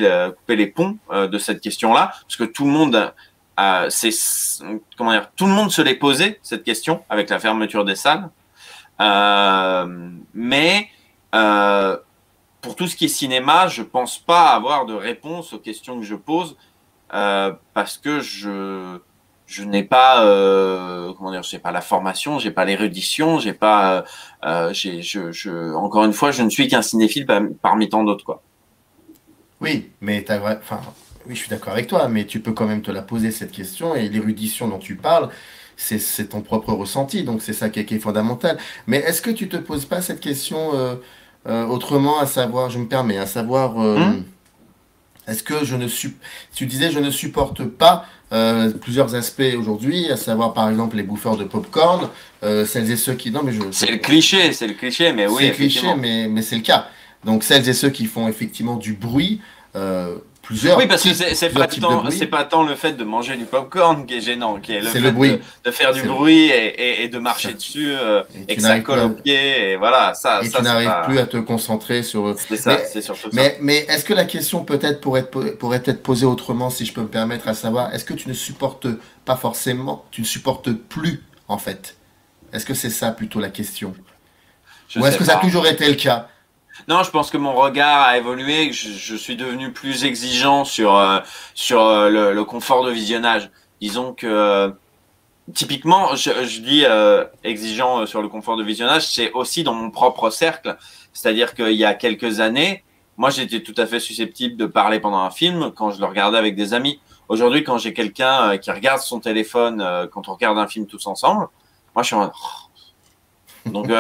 les ponts de cette question-là, parce que tout le monde comment dire, tout le monde se l'est posé cette question avec la fermeture des salles, mais pour tout ce qui est cinéma, je pense pas avoir de réponse aux questions que je pose parce que je n'ai pas comment dire, j'ai pas la formation, j'ai pas l'érudition, j'ai pas encore une fois, je ne suis qu'un cinéphile parmi tant d'autres, quoi. Oui, mais enfin, oui, je suis d'accord avec toi, mais tu peux quand même te la poser cette question et l'érudition dont tu parles, c'est ton propre ressenti, donc c'est ça qui est fondamental. Mais est-ce que tu te poses pas cette question autrement, à savoir, je me permets, à savoir, Hum. est-ce que tu disais je ne supporte pas plusieurs aspects aujourd'hui, à savoir par exemple les bouffeurs de popcorn, celles et ceux qui, non mais C'est le cliché, mais oui, c'est cliché, effectivement. mais c'est le cas. Donc celles et ceux qui font effectivement du bruit, Oui, parce que c'est plusieurs pas types de c'est bruit, pas tant le fait de manger du popcorn qui est gênant, qui est le c'est le fait bruit. de faire du C'est le- bruit et de ça. marcher dessus Et et tu que ça n'arrives plus colle à, aux pieds et voilà, et tu c'est n'arrives plus pas, à te concentrer sur. c'est ça, Mais, c'est surtout ça. mais est-ce que la question peut-être pourrait être posée autrement, si je peux me permettre, à savoir, est-ce que tu ne supportes pas forcément, tu ne supportes plus en fait? Est-ce que c'est ça plutôt la question? Je Ou est-ce sais que ça a pas. toujours été le cas? Non, je pense que mon regard a évolué, que je suis devenu plus exigeant sur le confort de visionnage. Disons que typiquement, je dis exigeant sur le confort de visionnage, c'est aussi dans mon propre cercle. C'est-à-dire qu'il y a quelques années, moi j'étais tout à fait susceptible de parler pendant un film quand je le regardais avec des amis. Aujourd'hui, quand j'ai quelqu'un qui regarde son téléphone quand on regarde un film tous ensemble, moi je suis en mode, donc, y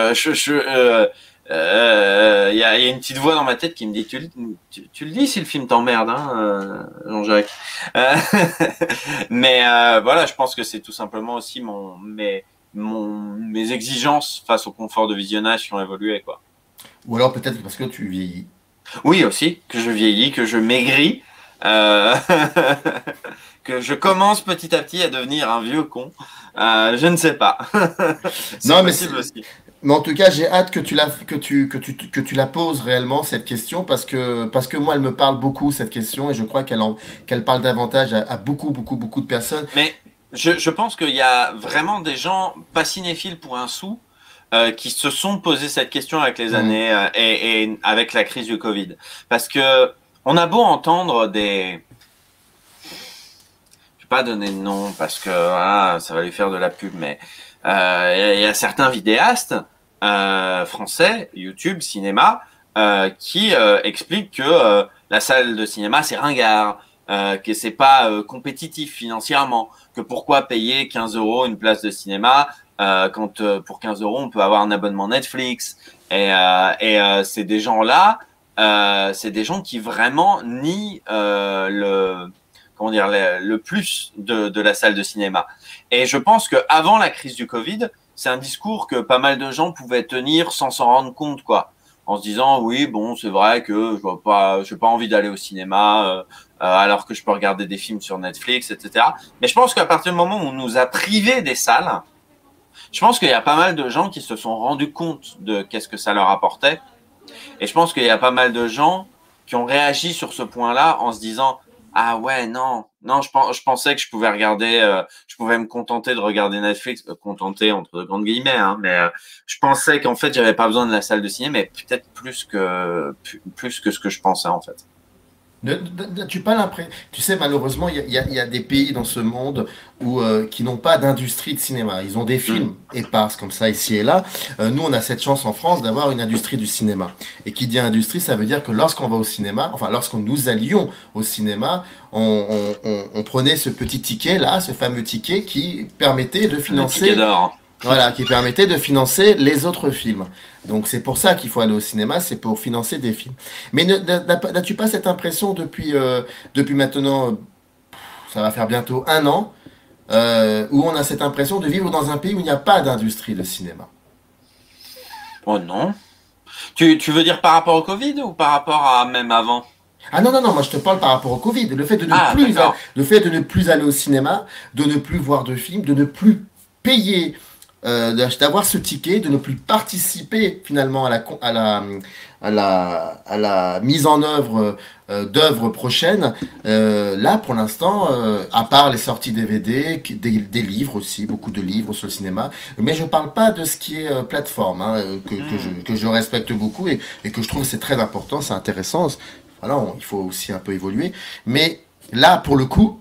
a une petite voix dans ma tête qui me dit, tu le dis si le film t'emmerde, hein, Jean-Jacques. Euh, mais voilà, je pense que c'est tout simplement aussi mes exigences face au confort de visionnage qui ont évolué, quoi. Ou alors peut-être parce que tu vieillis. Oui, aussi, que je vieillis, que je maigris, euh, que je commence petit à petit à devenir un vieux con. Je ne sais pas. C'est Non, possible aussi. mais en tout cas, j'ai hâte que tu la poses réellement, cette question, parce que moi, elle me parle beaucoup, cette question, et je crois qu'elle parle davantage à beaucoup, beaucoup, beaucoup de personnes. Mais je pense qu'il y a vraiment des gens pas cinéphiles pour un sou qui se sont posé cette question avec les Mhm. années et avec la crise du Covid. Parce que on a beau entendre je vais pas donner de nom parce que voilà, ça va lui faire de la pub, mais y a certains vidéastes français, YouTube, cinéma, qui expliquent que la salle de cinéma c'est ringard, que c'est pas compétitif financièrement, que pourquoi payer 15 euros une place de cinéma quand pour 15 euros on peut avoir un abonnement Netflix c'est des gens-là, c'est des gens qui vraiment nient le comment dire le plus de la salle de cinéma. Et je pense que avant la crise du Covid, c'est un discours que pas mal de gens pouvaient tenir sans s'en rendre compte, quoi, en se disant oui bon c'est vrai que j'ai pas envie d'aller au cinéma alors que je peux regarder des films sur Netflix, etc. Mais je pense qu'à partir du moment où on nous a privés des salles, je pense qu'il y a pas mal de gens qui se sont rendus compte de qu'est-ce que ça leur apportait. Et je pense qu'il y a pas mal de gens qui ont réagi sur ce point-là en se disant ah ouais non je pensais que je pouvais regarder je pouvais me contenter de regarder Netflix, contenter entre de grandes guillemets, hein, mais je pensais qu'en fait j'avais pas besoin de la salle de cinéma, mais peut-être plus que ce que je pensais en fait. Tu pas l'impression, tu sais, malheureusement, il y a des pays dans ce monde qui n'ont pas d'industrie de cinéma. Ils ont des Mm. films épars comme ça ici et là. Nous, on a cette chance en France d'avoir une industrie du cinéma. Et qui dit industrie, ça veut dire que lorsqu'on va au cinéma, enfin, lorsqu'on nous allions au cinéma, on prenait ce petit ticket là, ce fameux ticket qui permettait de Le ticket financer. d'or. Voilà, qui permettait de financer les autres films. Donc c'est pour ça qu'il faut aller au cinéma, c'est pour financer des films. Mais n'as-tu pas cette impression depuis maintenant, ça va faire bientôt un an, où on a cette impression de vivre dans un pays où il n'y a pas d'industrie de cinéma? Oh non. Tu veux dire par rapport au Covid ou par rapport à même avant? Ah non, non, non, moi je te parle par rapport au Covid. Le fait de ne Ah d'accord. le fait de ne plus aller au cinéma, de ne plus voir de films, de ne plus payer, d'avoir ce ticket, de ne plus participer finalement à la mise en œuvre d'œuvres prochaines. Là, pour l'instant, à part les sorties DVD, des livres aussi, beaucoup de livres sur le cinéma, mais je parle pas de ce qui est plateforme, hein, que je respecte beaucoup et que je trouve c'est très important, c'est intéressant. Voilà, il faut aussi un peu évoluer. Mais là, pour le coup,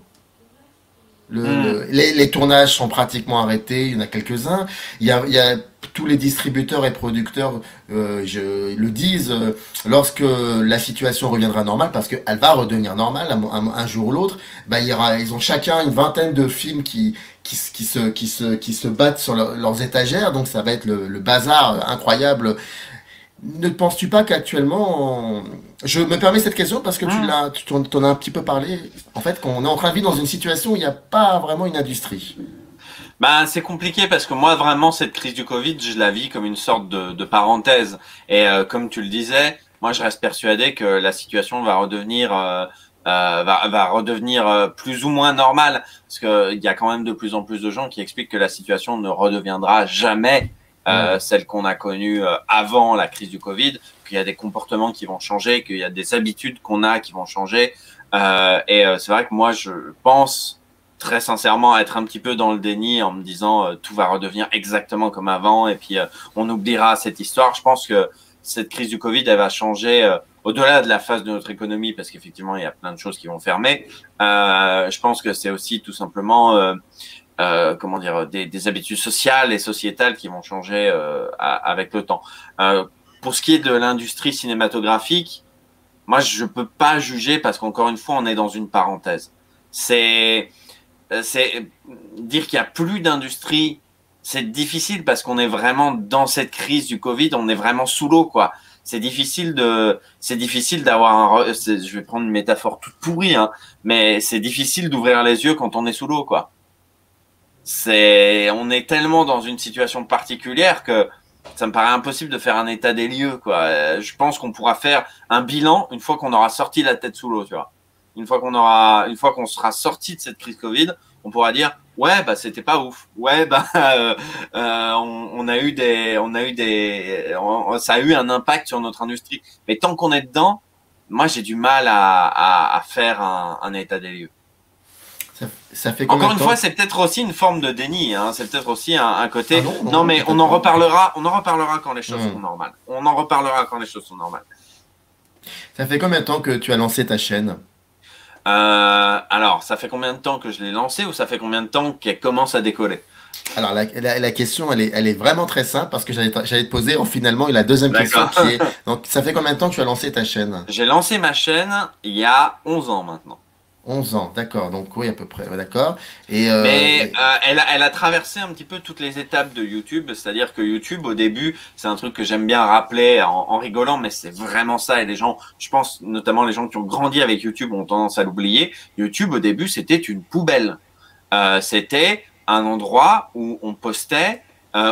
les tournages sont pratiquement arrêtés, il y en a quelques-uns. Il y a tous les distributeurs et producteurs le disent lorsque la situation reviendra normale, parce qu'elle va redevenir normale un jour ou l'autre. Bah, ils ont chacun une vingtaine de films qui se battent sur leurs étagères, donc ça va être le bazar incroyable. Ne penses-tu pas qu'actuellement, je me permets cette question parce que tu en as un petit peu parlé, en fait, qu'on est en train de vivre dans une situation où il n'y a pas vraiment une industrie. Ben, c'est compliqué parce que moi, vraiment, cette crise du Covid, je la vis comme une sorte de parenthèse. Et comme tu le disais, moi, je reste persuadé que la situation va redevenir, va redevenir plus ou moins normale. Parce qu'il y a quand même de plus en plus de gens qui expliquent que la situation ne redeviendra jamais celle qu'on a connue avant la crise du Covid, qu'il y a des comportements qui vont changer, qu'il y a des habitudes qu'on a qui vont changer. C'est vrai que moi, je pense très sincèrement être un petit peu dans le déni en me disant tout va redevenir exactement comme avant et puis on oubliera cette histoire. Je pense que cette crise du Covid, elle va changer au-delà de la phase de notre économie parce qu'effectivement, il y a plein de choses qui vont fermer. Je pense que c'est aussi tout simplement comment dire, des habitudes sociales et sociétales qui vont changer avec le temps. Pour ce qui est de l'industrie cinématographique, moi, je peux pas juger parce qu'encore une fois, on est dans une parenthèse. C'est dire qu'il y a plus d'industrie, c'est difficile parce qu'on est vraiment dans cette crise du Covid, on est vraiment sous l'eau, quoi. C'est difficile d'avoir je vais prendre une métaphore toute pourrie, hein, mais c'est difficile d'ouvrir les yeux quand on est sous l'eau, quoi. On est tellement dans une situation particulière que ça me paraît impossible de faire un état des lieux, quoi. Je pense qu'on pourra faire un bilan une fois qu'on aura sorti la tête sous l'eau, tu vois. Une fois qu'on sera sorti de cette crise Covid, on pourra dire ouais bah c'était pas ouf. Ouais bah ça a eu un impact sur notre industrie. Mais tant qu'on est dedans, moi j'ai du mal à faire un état des lieux. Ça fait combien Encore une fois, c'est peut-être aussi une forme de déni. Hein. C'est peut-être aussi un côté. Ah non, mais on en reparlera. On en reparlera quand les choses sont normales. On en reparlera quand les choses sont normales. Ça fait combien de temps que tu as lancé ta chaîne? Alors, ça fait combien de temps que je l'ai lancée ou ça fait combien de temps qu'elle commence à décoller? Alors, la question, elle est vraiment très simple parce que j'allais te poser finalement la deuxième question qui est. Donc, ça fait combien de temps que tu as lancé ta chaîne? J'ai lancé ma chaîne il y a 11 ans maintenant. 11 ans, d'accord. Donc oui, à peu près, d'accord. Mais elle a traversé un petit peu toutes les étapes de YouTube. C'est-à-dire que YouTube, au début, c'est un truc que j'aime bien rappeler en rigolant, mais c'est vraiment ça. Et les gens, je pense notamment les gens qui ont grandi avec YouTube ont tendance à l'oublier. YouTube, au début, c'était une poubelle. C'était un endroit où on postait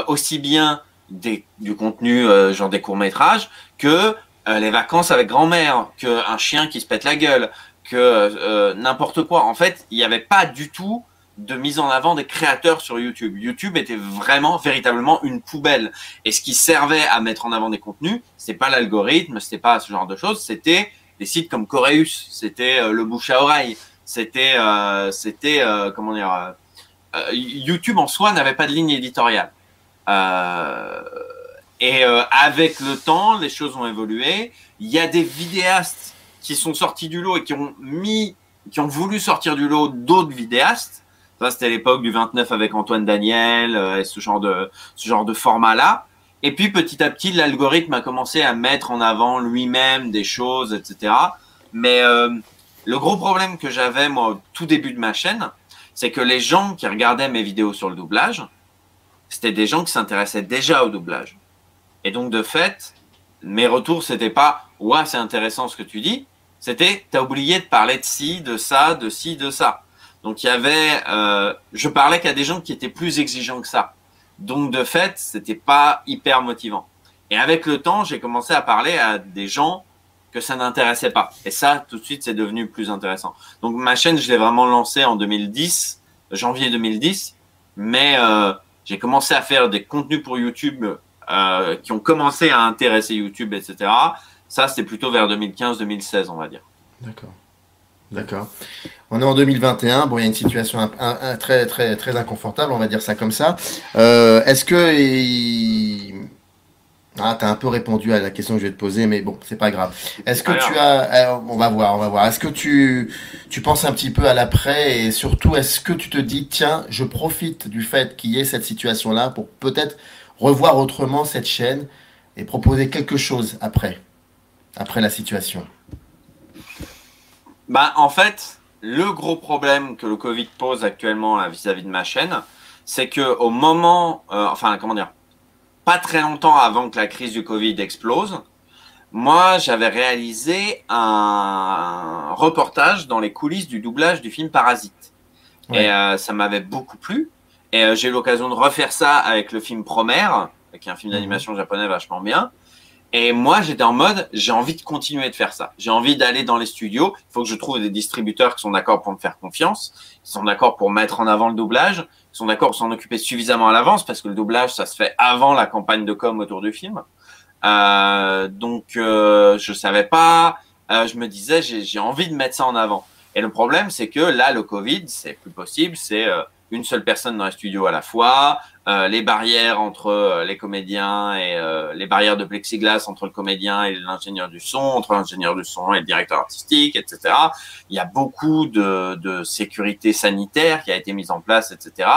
aussi bien du contenu, genre des courts-métrages, que les vacances avec grand-mère, qu'un chien qui se pète la gueule, que n'importe quoi. En fait, il n'y avait pas du tout de mise en avant des créateurs sur YouTube. YouTube était vraiment, véritablement une poubelle. Et ce qui servait à mettre en avant des contenus, c'était pas l'algorithme, c'était pas ce genre de choses, c'était des sites comme Coréus, c'était le bouche à oreille, c'était comment dire, YouTube en soi n'avait pas de ligne éditoriale. Avec le temps, les choses ont évolué. Il y a des vidéastes qui sont sortis du lot et qui ont voulu sortir du lot d'autres vidéastes. Ça, c'était l'époque du 29 avec Antoine Daniel et ce genre de format-là. Et puis, petit à petit, l'algorithme a commencé à mettre en avant lui-même des choses, etc. Mais le gros problème que j'avais, moi, au tout début de ma chaîne, c'est que les gens qui regardaient mes vidéos sur le doublage, c'était des gens qui s'intéressaient déjà au doublage. Et donc, de fait, mes retours, c'était pas « ouais, c'est intéressant ce que tu dis », c'était « t'as oublié de parler de ci, de ça, de ci, de ça ». Donc, il y avait… je parlais qu'à des gens qui étaient plus exigeants que ça. Donc, de fait, c'était pas hyper motivant. Et avec le temps, j'ai commencé à parler à des gens que ça n'intéressait pas. Et ça, tout de suite, c'est devenu plus intéressant. Donc, ma chaîne, je l'ai vraiment lancée en 2010, janvier 2010. Mais j'ai commencé à faire des contenus pour YouTube qui ont commencé à intéresser YouTube, etc. Ça, c'était plutôt vers 2015-2016, on va dire. D'accord. D'accord. On est en 2021. Bon, il y a une situation très, très, très inconfortable, on va dire ça comme ça. Est-ce que... Ah, tu as un peu répondu à la question que je vais te poser, mais bon, c'est pas grave. Est-ce que tu as... On va voir, on va voir. Est-ce que tu penses un petit peu à l'après et surtout, est-ce que tu te dis, tiens, je profite du fait qu'il y ait cette situation-là pour peut-être revoir autrement cette chaîne et proposer quelque chose après la situation? Bah, en fait, le gros problème que le Covid pose actuellement vis-à-vis de ma chaîne, c'est que au moment, enfin, comment dire, pas très longtemps avant que la crise du Covid explose, moi, j'avais réalisé un reportage dans les coulisses du doublage du film Parasite. Ouais. Et ça m'avait beaucoup plu. Et j'ai eu l'occasion de refaire ça avec le film Promare, qui est un film d'animation japonais vachement bien. Et moi, j'étais en mode, j'ai envie de continuer de faire ça. J'ai envie d'aller dans les studios. Il faut que je trouve des distributeurs qui sont d'accord pour me faire confiance, qui sont d'accord pour mettre en avant le doublage, qui sont d'accord pour s'en occuper suffisamment à l'avance, parce que le doublage, ça se fait avant la campagne de com autour du film. Donc, je savais pas. Je me disais, j'ai envie de mettre ça en avant. Et le problème, c'est que là, le Covid, c'est plus possible. C'est une seule personne dans les studios à la fois. Les barrières entre les comédiens et les barrières de plexiglas entre le comédien et l'ingénieur du son, entre l'ingénieur du son et le directeur artistique, etc. Il y a beaucoup de sécurité sanitaire qui a été mise en place, etc.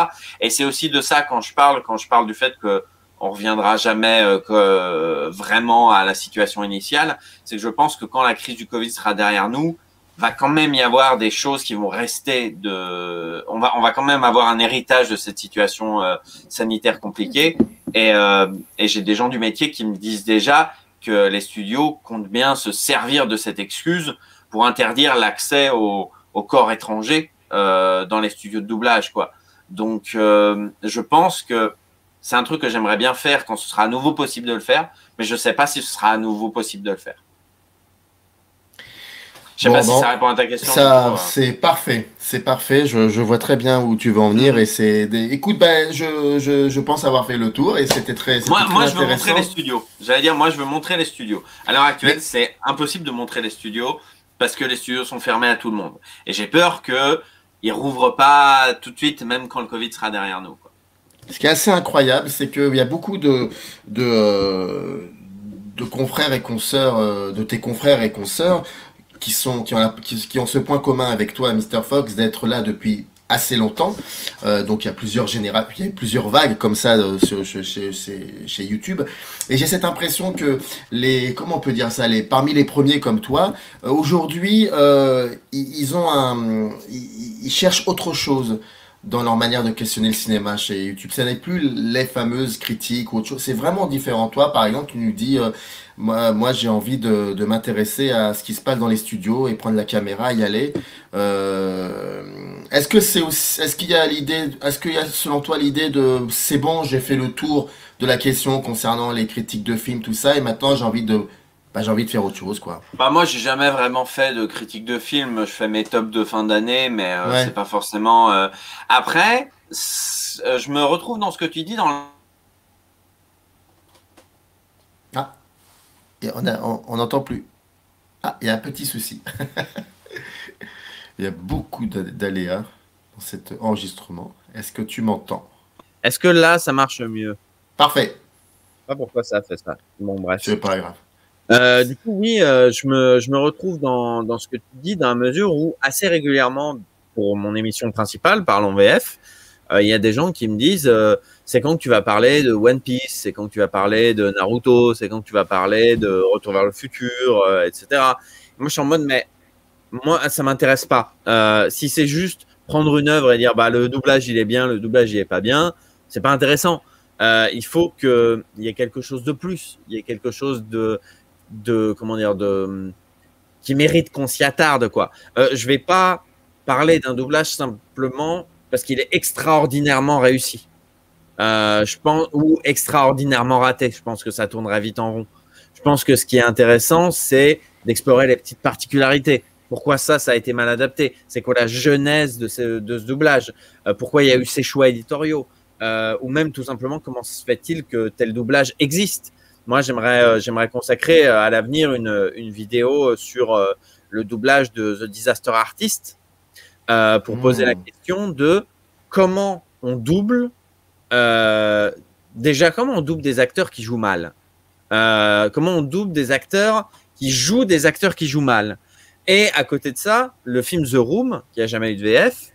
Et c'est aussi de ça quand je parle du fait que on reviendra jamais vraiment à la situation initiale. C'est que je pense que quand la crise du Covid sera derrière nous, va quand même y avoir des choses qui vont rester on va quand même avoir un héritage de cette situation sanitaire compliquée et j'ai des gens du métier qui me disent déjà que les studios comptent bien se servir de cette excuse pour interdire l'accès au corps étranger dans les studios de doublage, quoi. Donc je pense que c'est un truc que j'aimerais bien faire quand ce sera à nouveau possible de le faire, mais je sais pas si ce sera à nouveau possible de le faire. Je sais pas si ça répond à ta question. Ça, c'est parfait, c'est parfait. Je vois très bien où tu veux en venir et écoute, ben, je pense avoir fait le tour et c'était très moi, je veux montrer les studios. J'allais dire, moi, je veux montrer les studios. À l'heure actuelle, c'est impossible de montrer les studios parce que les studios sont fermés à tout le monde. Et j'ai peur qu'ils rouvrent pas tout de suite, même quand le Covid sera derrière nous, quoi. Ce qui est assez incroyable, c'est qu'il y a beaucoup de confrères et consoeurs, de tes confrères et consoeurs, qui ont ce point commun avec toi, Mr. Fox, d'être là depuis assez longtemps. Donc il y a plusieurs vagues comme ça chez YouTube. Et j'ai cette impression que comment on peut dire ça, parmi les premiers comme toi, aujourd'hui, ils cherchent autre chose dans leur manière de questionner le cinéma chez YouTube. Ce n'est plus les fameuses critiques ou autre chose. C'est vraiment différent. Toi, par exemple, tu nous dis, moi j'ai envie de m'intéresser à ce qui se passe dans les studios et prendre la caméra, y aller. Est-ce qu'il y a selon toi l'idée de c'est bon, j'ai fait le tour de la question concernant les critiques de films, tout ça, et maintenant j'ai envie de faire autre chose, quoi. Bah moi, j'ai jamais vraiment fait de critique de film. Je fais mes tops de fin d'année, mais c'est pas forcément. Après, je me retrouve dans ce que tu dis dans. Ah, et on n'entend plus. Ah, il y a un petit souci. Il y a beaucoup d'aléas dans cet enregistrement. Est-ce que tu m'entends? Est-ce que là, ça marche mieux? Parfait. Je sais pas pourquoi ça a fait ça. Bon, bref. C'est pas grave. Du coup, oui, je me retrouve dans ce que tu dis, dans la mesure où assez régulièrement, pour mon émission principale, Parlons VF, il y a des gens qui me disent c'est quand que tu vas parler de One Piece, c'est quand que tu vas parler de Naruto, c'est quand que tu vas parler de Retour vers le futur, etc. Moi, je suis en mode, mais moi, ça m'intéresse pas. Si c'est juste prendre une œuvre et dire bah le doublage il est bien, le doublage il est pas bien, c'est pas intéressant. Il faut qu'il y ait quelque chose de plus, il y ait quelque chose comment dire, qui mérite qu'on s'y attarde, quoi. Je vais pas parler d'un doublage simplement parce qu'il est extraordinairement réussi. Je pense, ou extraordinairement raté. Je pense que ça tournerait vite en rond. Je pense que ce qui est intéressant, c'est d'explorer les petites particularités. Pourquoi ça a été mal adapté? C'est quoi la genèse de ce doublage? Pourquoi il y a eu ces choix éditoriaux? ou même tout simplement comment se fait-il que tel doublage existe. Moi, j'aimerais consacrer à l'avenir une vidéo sur le doublage de The Disaster Artist pour poser la question de comment on double, déjà comment on double des acteurs qui jouent mal, comment on double des acteurs qui jouent des acteurs qui jouent mal. Et à côté de ça, le film The Room, qui a jamais eu de VF,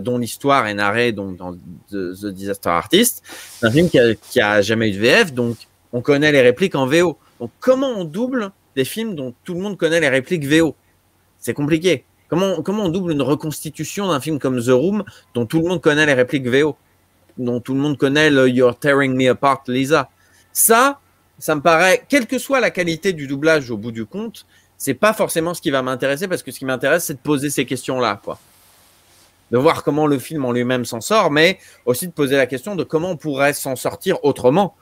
dont l'histoire est narrée donc dans The Disaster Artist, c'est un film qui a jamais eu de VF, donc on connaît les répliques en VO. Donc comment on double des films dont tout le monde connaît les répliques VO? C'est compliqué. Comment on double une reconstitution d'un film comme The Room dont tout le monde connaît les répliques VO, dont tout le monde connaît le You're Tearing Me Apart, Lisa? Ça me paraît, quelle que soit la qualité du doublage au bout du compte, c'est pas forcément ce qui va m'intéresser, parce que ce qui m'intéresse, c'est de poser ces questions-là, quoi. De voir comment le film en lui-même s'en sort, mais aussi de poser la question de comment on pourrait s'en sortir autrement.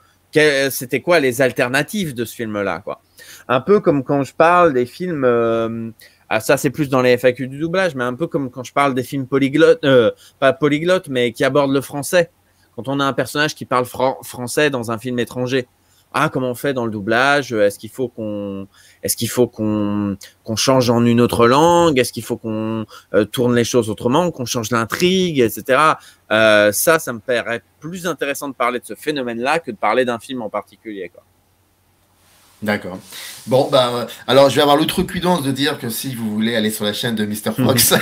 C'était quoi les alternatives de ce film-là, quoi. Un peu comme quand je parle des films, ça c'est plus dans les FAQ du doublage, mais un peu comme quand je parle des films polyglottes, pas polyglottes, mais qui abordent le français. Quand on a un personnage qui parle français dans un film étranger. Ah, comment on fait dans le doublage? Est-ce qu'il faut qu'on change en une autre langue? Est-ce qu'il faut qu'on tourne les choses autrement, qu'on change l'intrigue, etc. Ça me paraît plus intéressant de parler de ce phénomène-là que de parler d'un film en particulier, quoi. D'accord. Bon, alors je vais avoir l'outrecuidance de dire que si vous voulez aller sur la chaîne de Mr. Fox,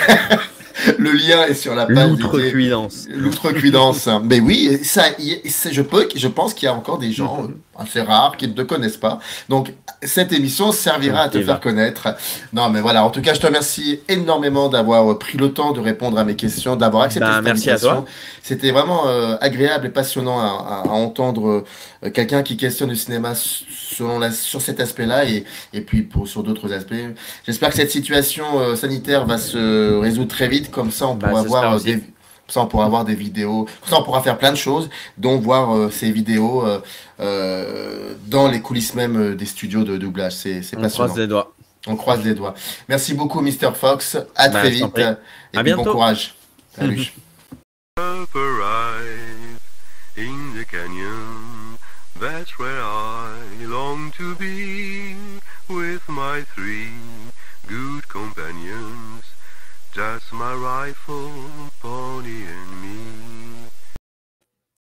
le lien est sur la page. L'outrecuidance. L'outrecuidance. Mais oui, je pense qu'il y a encore des gens assez rares qui ne te connaissent pas. Donc, cette émission servira à te faire connaître. Non, mais voilà. En tout cas, je te remercie énormément d'avoir pris le temps de répondre à mes questions, d'avoir accepté cette merci invitation. à toi. C'était vraiment agréable et passionnant à entendre quelqu'un qui questionne le cinéma sur cet aspect-là et puis sur d'autres aspects. J'espère que cette situation sanitaire va se résoudre très vite. Comme ça, on pourra avoir des vidéos. Comme ça, on pourra faire plein de choses, dont voir ces vidéos dans les coulisses même des studios de doublage. C'est passionnant. On croise les doigts. On croise les doigts. Merci beaucoup, Mr. Fox. À très vite. Et puis, bientôt. Bon courage. Salut. In the canyon, that's where I long to be, with my 3 good companions, just my rifle, pony and